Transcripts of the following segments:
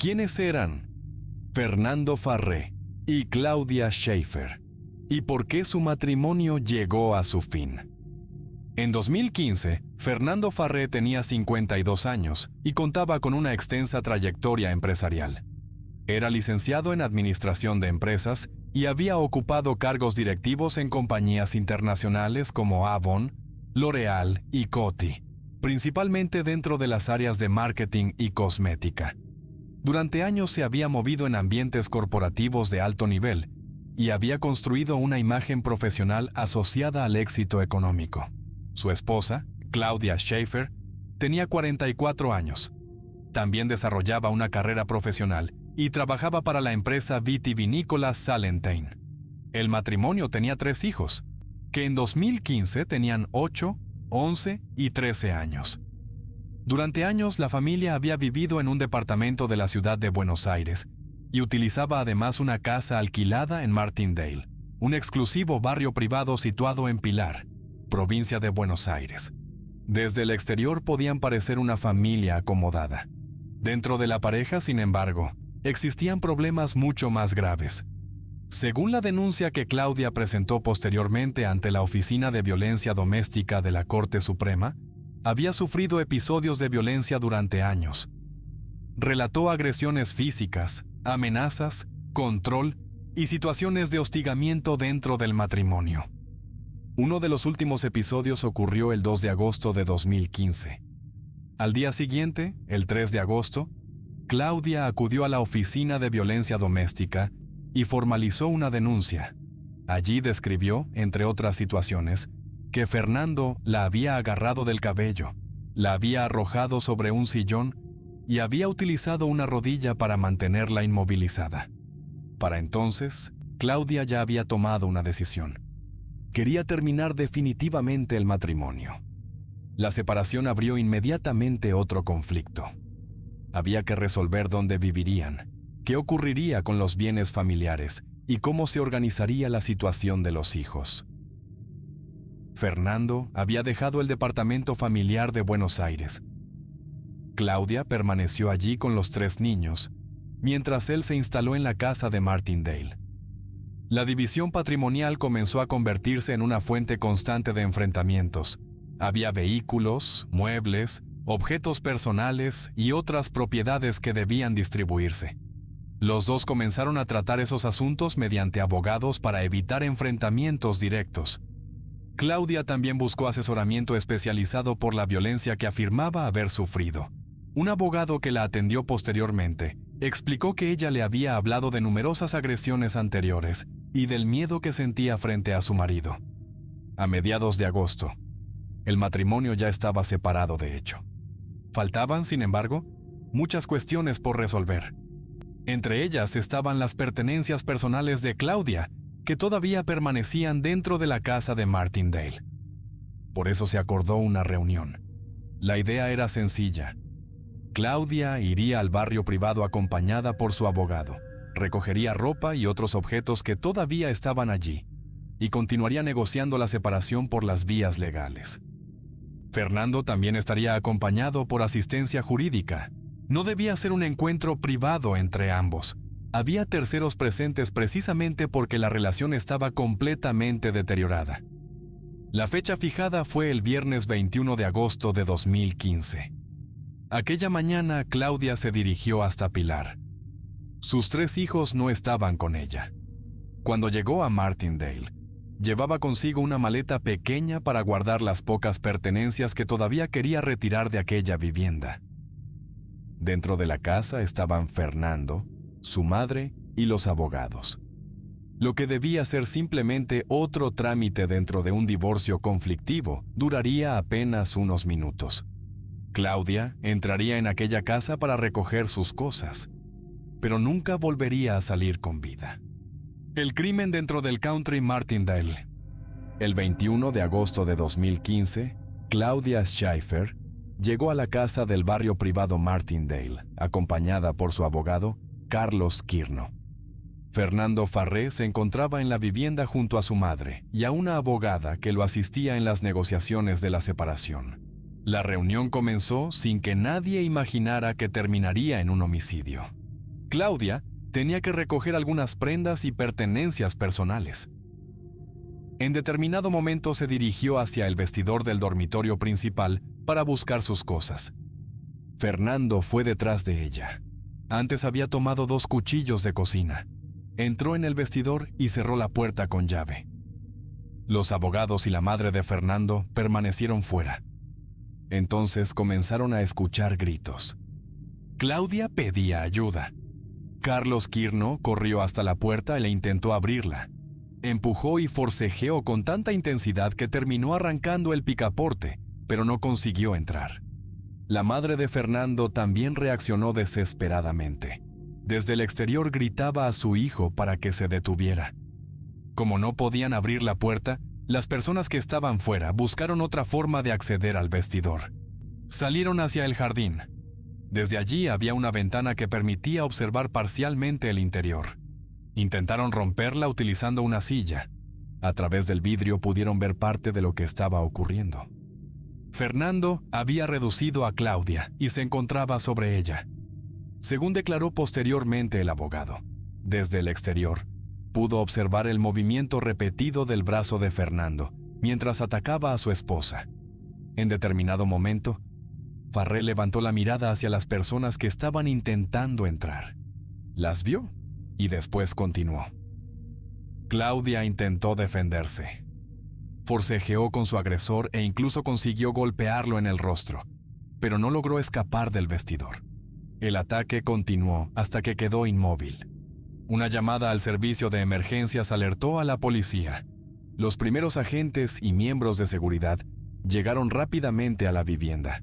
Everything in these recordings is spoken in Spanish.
¿Quiénes eran Fernando Farré y Claudia Schiffer? ¿Y por qué su matrimonio llegó a su fin? En 2015, Fernando Farré tenía 52 años y contaba con una extensa trayectoria empresarial. Era licenciado en Administración de Empresas y había ocupado cargos directivos en compañías internacionales como Avon, L'Oréal y Coty, principalmente dentro de las áreas de marketing y cosmética. Durante años se había movido en ambientes corporativos de alto nivel y había construido una imagen profesional asociada al éxito económico. Su esposa, Claudia Schiffer, tenía 44 años. También desarrollaba una carrera profesional y trabajaba para la empresa vitivinícola Salentain. El matrimonio tenía 3 hijos, que en 2015 tenían 8, 11 y 13 años. Durante años la familia había vivido en un departamento de la ciudad de Buenos Aires y utilizaba además una casa alquilada en Martindale, un exclusivo barrio privado situado en Pilar, provincia de Buenos Aires. Desde el exterior podían parecer una familia acomodada. Dentro de la pareja, sin embargo, existían problemas mucho más graves. Según la denuncia que Claudia presentó posteriormente ante la Oficina de Violencia Doméstica de la Corte Suprema, había sufrido episodios de violencia durante años. Relató agresiones físicas, amenazas, control y situaciones de hostigamiento dentro del matrimonio. Uno de los últimos episodios ocurrió el 2 de agosto de 2015. Al día siguiente, el 3 de agosto, Claudia acudió a la Oficina de Violencia Doméstica y formalizó una denuncia. Allí describió, entre otras situaciones, que Fernando la había agarrado del cabello, la había arrojado sobre un sillón y había utilizado una rodilla para mantenerla inmovilizada. Para entonces, Claudia ya había tomado una decisión. Quería terminar definitivamente el matrimonio. La separación abrió inmediatamente otro conflicto. Había que resolver dónde vivirían, qué ocurriría con los bienes familiares y cómo se organizaría la situación de los hijos. Fernando había dejado el departamento familiar de Buenos Aires. Claudia permaneció allí con los 3 niños, mientras él se instaló en la casa de Martindale. La división patrimonial comenzó a convertirse en una fuente constante de enfrentamientos. Había vehículos, muebles, objetos personales y otras propiedades que debían distribuirse. Los dos comenzaron a tratar esos asuntos mediante abogados para evitar enfrentamientos directos. Claudia también buscó asesoramiento especializado por la violencia que afirmaba haber sufrido. Un abogado que la atendió posteriormente explicó que ella le había hablado de numerosas agresiones anteriores y del miedo que sentía frente a su marido. A mediados de agosto, el matrimonio ya estaba separado de hecho. Faltaban, sin embargo, muchas cuestiones por resolver. Entre ellas estaban las pertenencias personales de Claudia, que todavía permanecían dentro de la casa de Martindale. Por eso se acordó una reunión. La idea era sencilla. Claudia iría al barrio privado acompañada por su abogado, recogería ropa y otros objetos que todavía estaban allí, y continuaría negociando la separación por las vías legales. Fernando también estaría acompañado por asistencia jurídica. No debía ser un encuentro privado entre ambos. Había terceros presentes precisamente porque la relación estaba completamente deteriorada. La fecha fijada fue el viernes 21 de agosto de 2015. Aquella mañana, Claudia se dirigió hasta Pilar. Sus 3 hijos no estaban con ella. Cuando llegó a Martindale, llevaba consigo una maleta pequeña para guardar las pocas pertenencias que todavía quería retirar de aquella vivienda. Dentro de la casa estaban Fernando, su madre y los abogados. Lo que debía ser simplemente otro trámite dentro de un divorcio conflictivo duraría apenas unos minutos. Claudia entraría en aquella casa para recoger sus cosas, pero nunca volvería a salir con vida. El crimen dentro del country Martindale. El 21 de agosto de 2015, Claudia Schiffer llegó a la casa del barrio privado Martindale, acompañada por su abogado, Carlos Quirno. Fernando Farré se encontraba en la vivienda junto a su madre y a una abogada que lo asistía en las negociaciones de la separación. La reunión comenzó sin que nadie imaginara que terminaría en un homicidio. Claudia tenía que recoger algunas prendas y pertenencias personales. En determinado momento se dirigió hacia el vestidor del dormitorio principal para buscar sus cosas. Fernando fue detrás de ella. Antes había tomado 2 cuchillos de cocina. Entró en el vestidor y cerró la puerta con llave. Los abogados y la madre de Fernando permanecieron fuera. Entonces comenzaron a escuchar gritos. Claudia pedía ayuda. Carlos Quirno corrió hasta la puerta y le intentó abrirla. Empujó y forcejeó con tanta intensidad que terminó arrancando el picaporte, pero no consiguió entrar. La madre de Fernando también reaccionó desesperadamente. Desde el exterior gritaba a su hijo para que se detuviera. Como no podían abrir la puerta, las personas que estaban fuera buscaron otra forma de acceder al vestidor. Salieron hacia el jardín. Desde allí había una ventana que permitía observar parcialmente el interior. Intentaron romperla utilizando una silla. A través del vidrio pudieron ver parte de lo que estaba ocurriendo. Fernando había reducido a Claudia y se encontraba sobre ella. Según declaró posteriormente el abogado, desde el exterior, pudo observar el movimiento repetido del brazo de Fernando mientras atacaba a su esposa. En determinado momento, Farrell levantó la mirada hacia las personas que estaban intentando entrar. Las vio y después continuó. Claudia intentó defenderse. Forcejeó con su agresor e incluso consiguió golpearlo en el rostro, pero no logró escapar del vestidor. El ataque continuó hasta que quedó inmóvil. Una llamada al servicio de emergencias alertó a la policía. Los primeros agentes y miembros de seguridad llegaron rápidamente a la vivienda.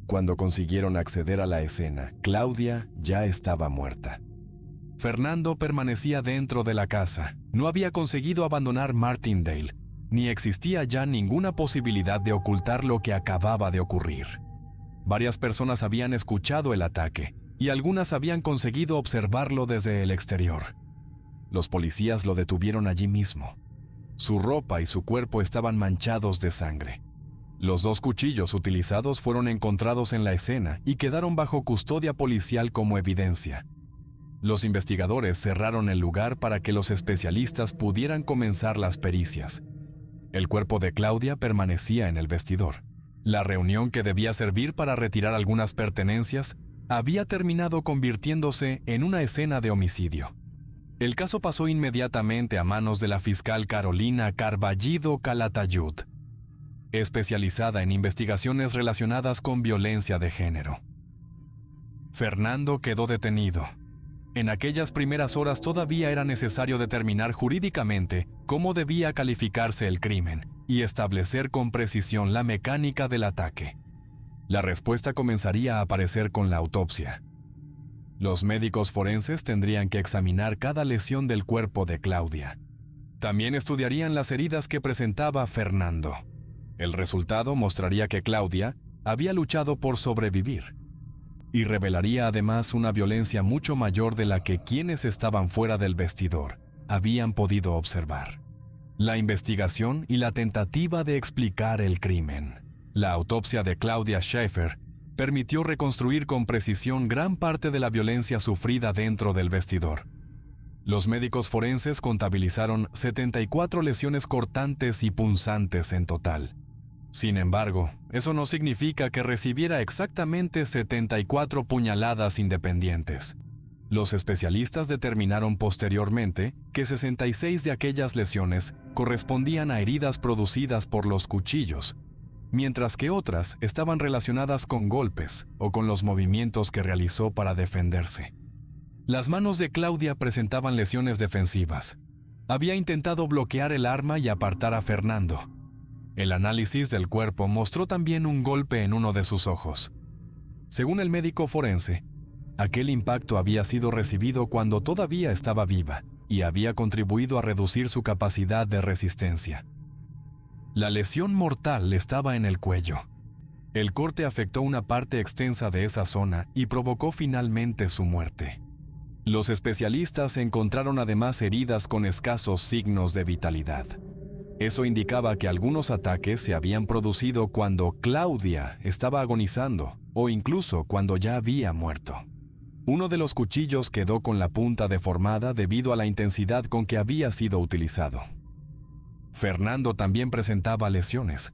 Cuando consiguieron acceder a la escena, Claudia ya estaba muerta. Fernando permanecía dentro de la casa. No había conseguido abandonar Martindale, ni existía ya ninguna posibilidad de ocultar lo que acababa de ocurrir. Varias personas habían escuchado el ataque y algunas habían conseguido observarlo desde el exterior. Los policías lo detuvieron allí mismo. Su ropa y su cuerpo estaban manchados de sangre. Los 2 cuchillos utilizados fueron encontrados en la escena y quedaron bajo custodia policial como evidencia. Los investigadores cerraron el lugar para que los especialistas pudieran comenzar las pericias. El cuerpo de Claudia permanecía en el vestidor. La reunión que debía servir para retirar algunas pertenencias había terminado convirtiéndose en una escena de homicidio. El caso pasó inmediatamente a manos de la fiscal Carolina Carballido Calatayud, especializada en investigaciones relacionadas con violencia de género. Fernando quedó detenido. En aquellas primeras horas todavía era necesario determinar jurídicamente cómo debía calificarse el crimen y establecer con precisión la mecánica del ataque. La respuesta comenzaría a aparecer con la autopsia. Los médicos forenses tendrían que examinar cada lesión del cuerpo de Claudia. También estudiarían las heridas que presentaba Fernando. El resultado mostraría que Claudia había luchado por sobrevivir y revelaría además una violencia mucho mayor de la que quienes estaban fuera del vestidor habían podido observar. La investigación y la tentativa de explicar el crimen. La autopsia de Claudia Schiffer permitió reconstruir con precisión gran parte de la violencia sufrida dentro del vestidor. Los médicos forenses contabilizaron 74 lesiones cortantes y punzantes en total. Sin embargo, eso no significa que recibiera exactamente 74 puñaladas independientes. Los especialistas determinaron posteriormente que 66 de aquellas lesiones correspondían a heridas producidas por los cuchillos, mientras que otras estaban relacionadas con golpes o con los movimientos que realizó para defenderse. Las manos de Claudia presentaban lesiones defensivas. Había intentado bloquear el arma y apartar a Fernando. El análisis del cuerpo mostró también un golpe en uno de sus ojos. Según el médico forense, aquel impacto había sido recibido cuando todavía estaba viva y había contribuido a reducir su capacidad de resistencia. La lesión mortal estaba en el cuello. El corte afectó una parte extensa de esa zona y provocó finalmente su muerte. Los especialistas encontraron además heridas con escasos signos de vitalidad. Eso indicaba que algunos ataques se habían producido cuando Claudia estaba agonizando o incluso cuando ya había muerto. Uno de los cuchillos quedó con la punta deformada debido a la intensidad con que había sido utilizado. Fernando también presentaba lesiones.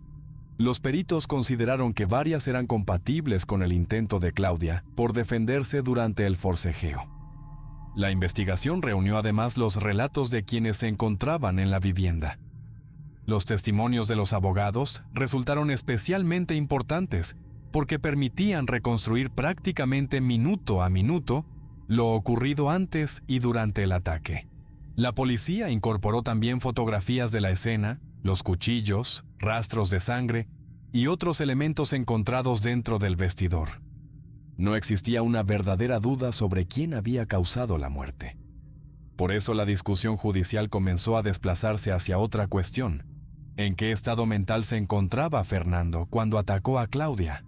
Los peritos consideraron que varias eran compatibles con el intento de Claudia por defenderse durante el forcejeo. La investigación reunió además los relatos de quienes se encontraban en la vivienda. Los testimonios de los abogados resultaron especialmente importantes porque permitían reconstruir prácticamente minuto a minuto lo ocurrido antes y durante el ataque. La policía incorporó también fotografías de la escena, los cuchillos, rastros de sangre y otros elementos encontrados dentro del vestidor. No existía una verdadera duda sobre quién había causado la muerte. Por eso la discusión judicial comenzó a desplazarse hacia otra cuestión: ¿en qué estado mental se encontraba Fernando cuando atacó a Claudia?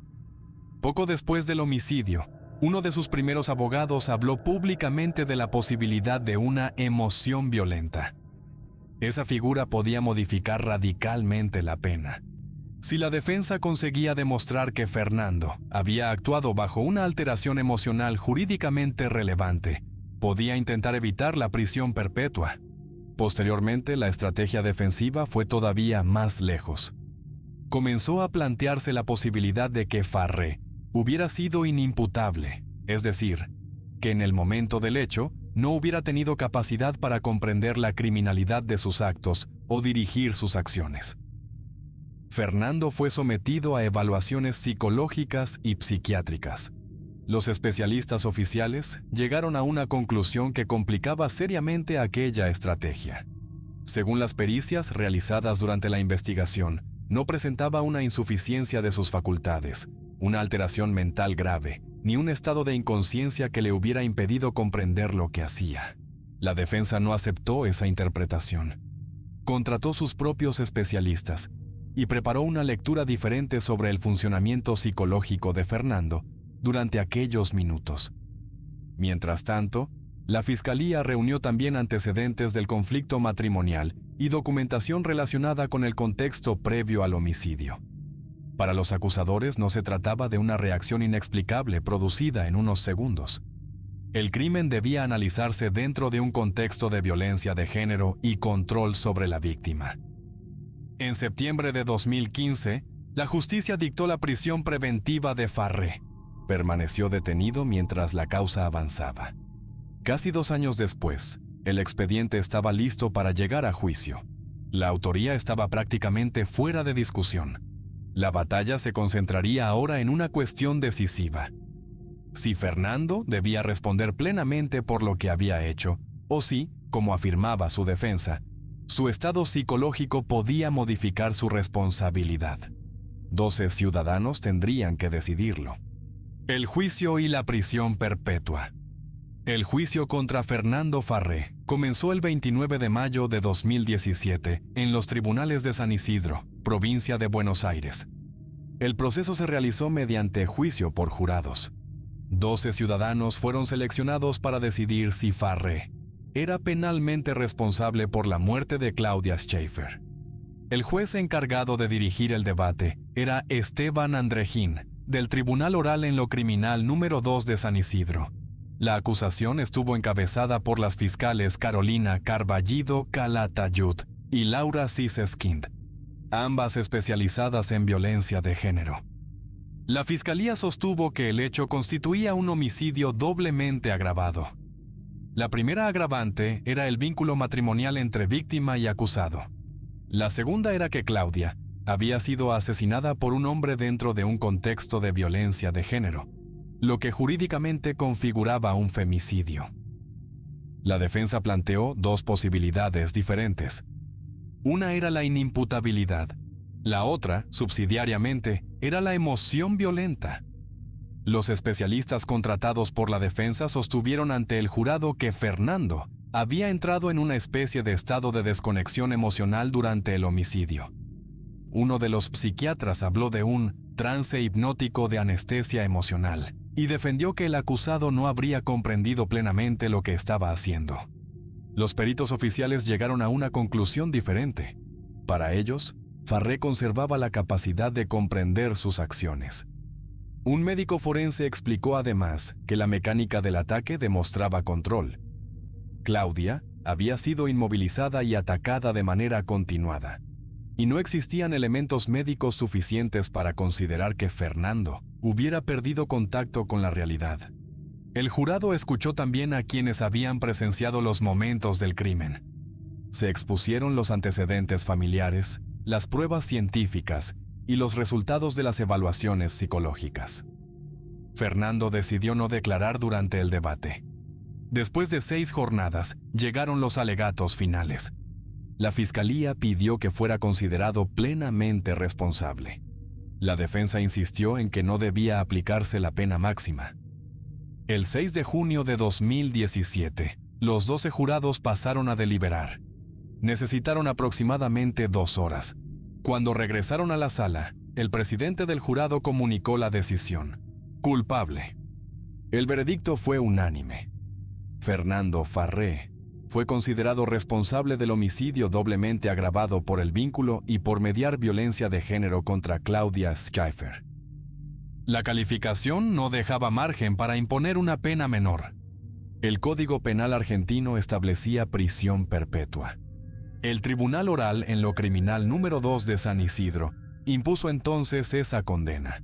Poco después del homicidio, uno de sus primeros abogados habló públicamente de la posibilidad de una emoción violenta. Esa figura podía modificar radicalmente la pena. Si la defensa conseguía demostrar que Fernando había actuado bajo una alteración emocional jurídicamente relevante, podía intentar evitar la prisión perpetua. Posteriormente, la estrategia defensiva fue todavía más lejos. Comenzó a plantearse la posibilidad de que Farré hubiera sido inimputable, es decir, que en el momento del hecho no hubiera tenido capacidad para comprender la criminalidad de sus actos o dirigir sus acciones. Fernando fue sometido a evaluaciones psicológicas y psiquiátricas. Los especialistas oficiales llegaron a una conclusión que complicaba seriamente aquella estrategia. Según las pericias realizadas durante la investigación, no presentaba una insuficiencia de sus facultades, una alteración mental grave, ni un estado de inconsciencia que le hubiera impedido comprender lo que hacía. La defensa no aceptó esa interpretación. Contrató sus propios especialistas y preparó una lectura diferente sobre el funcionamiento psicológico de Fernando durante aquellos minutos. Mientras tanto, la Fiscalía reunió también antecedentes del conflicto matrimonial y documentación relacionada con el contexto previo al homicidio. Para los acusadores no se trataba de una reacción inexplicable producida en unos segundos. El crimen debía analizarse dentro de un contexto de violencia de género y control sobre la víctima. En septiembre de 2015, la justicia dictó la prisión preventiva de Farré. Permaneció detenido mientras la causa avanzaba. Casi 2 años después, el expediente estaba listo para llegar a juicio. La autoría estaba prácticamente fuera de discusión. La batalla se concentraría ahora en una cuestión decisiva: si Fernando debía responder plenamente por lo que había hecho, o si, como afirmaba su defensa, su estado psicológico podía modificar su responsabilidad. 12 ciudadanos tendrían que decidirlo. El juicio y la prisión perpetua. El juicio contra Fernando Farré comenzó el 29 de mayo de 2017 en los tribunales de San Isidro, provincia de Buenos Aires. El proceso se realizó mediante juicio por jurados. 12 ciudadanos fueron seleccionados para decidir si Farré era penalmente responsable por la muerte de Claudia Schiffer. El juez encargado de dirigir el debate era Esteban Andrejín, del Tribunal Oral en lo Criminal número 2 de San Isidro. La acusación estuvo encabezada por las fiscales Carolina Carballido Calatayud y Laura Siseskind, ambas especializadas en violencia de género. La fiscalía sostuvo que el hecho constituía un homicidio doblemente agravado. La primera agravante era el vínculo matrimonial entre víctima y acusado. La segunda era que Claudia había sido asesinada por un hombre dentro de un contexto de violencia de género, lo que jurídicamente configuraba un femicidio. La defensa planteó 2 posibilidades diferentes. Una era la inimputabilidad. La otra, subsidiariamente, era la emoción violenta. Los especialistas contratados por la defensa sostuvieron ante el jurado que Fernando había entrado en una especie de estado de desconexión emocional durante el homicidio. Uno de los psiquiatras habló de un trance hipnótico de anestesia emocional y defendió que el acusado no habría comprendido plenamente lo que estaba haciendo. Los peritos oficiales llegaron a una conclusión diferente. Para ellos, Farré conservaba la capacidad de comprender sus acciones. Un médico forense explicó además que la mecánica del ataque demostraba control. Claudia había sido inmovilizada y atacada de manera continuada, y no existían elementos médicos suficientes para considerar que Fernando hubiera perdido contacto con la realidad. El jurado escuchó también a quienes habían presenciado los momentos del crimen. Se expusieron los antecedentes familiares, las pruebas científicas y los resultados de las evaluaciones psicológicas. Fernando decidió no declarar durante el debate. Después de 6 jornadas, llegaron los alegatos finales. La fiscalía pidió que fuera considerado plenamente responsable. La defensa insistió en que no debía aplicarse la pena máxima. El 6 de junio de 2017, los 12 jurados pasaron a deliberar. Necesitaron aproximadamente 2 horas. Cuando regresaron a la sala, el presidente del jurado comunicó la decisión: culpable. El veredicto fue unánime. Fernando Farré fue considerado responsable del homicidio doblemente agravado por el vínculo y por mediar violencia de género contra Claudia Schiffer. La calificación no dejaba margen para imponer una pena menor. El Código Penal argentino establecía prisión perpetua. El Tribunal Oral en lo Criminal número 2 de San Isidro impuso entonces esa condena.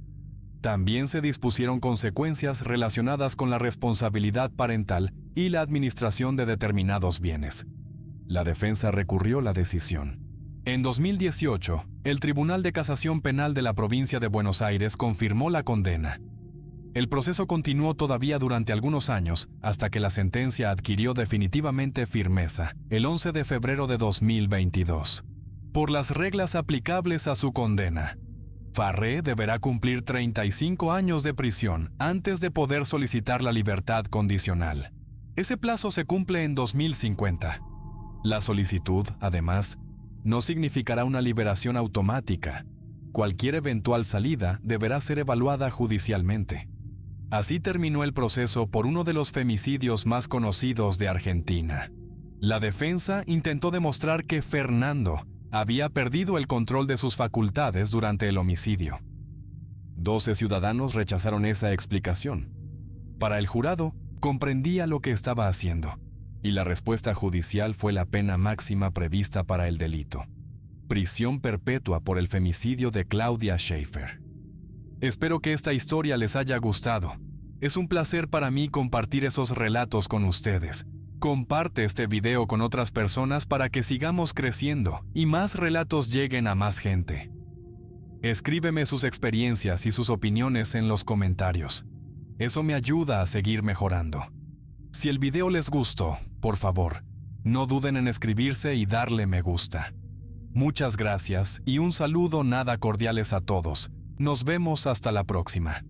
También se dispusieron consecuencias relacionadas con la responsabilidad parental y la administración de determinados bienes. La defensa recurrió la decisión. En 2018, el Tribunal de Casación Penal de la provincia de Buenos Aires confirmó la condena. El proceso continuó todavía durante algunos años hasta que la sentencia adquirió definitivamente firmeza el 11 de febrero de 2022. Por las reglas aplicables a su condena, Farré deberá cumplir 35 años de prisión antes de poder solicitar la libertad condicional. Ese plazo se cumple en 2050. La solicitud, además, no significará una liberación automática. Cualquier eventual salida deberá ser evaluada judicialmente. Así terminó el proceso por uno de los femicidios más conocidos de Argentina. La defensa intentó demostrar que Fernando había perdido el control de sus facultades durante el homicidio. 12 ciudadanos rechazaron esa explicación. Para el jurado, comprendía lo que estaba haciendo, y la respuesta judicial fue la pena máxima prevista para el delito: prisión perpetua por el femicidio de Claudia Schiffer. Espero que esta historia les haya gustado. Es un placer para mí compartir esos relatos con ustedes. Comparte este video con otras personas para que sigamos creciendo y más relatos lleguen a más gente. Escríbeme sus experiencias y sus opiniones en los comentarios. Eso me ayuda a seguir mejorando. Si el video les gustó, por favor, no duden en escribirse y darle me gusta. Muchas gracias y un saludo nada cordiales a todos. Nos vemos hasta la próxima.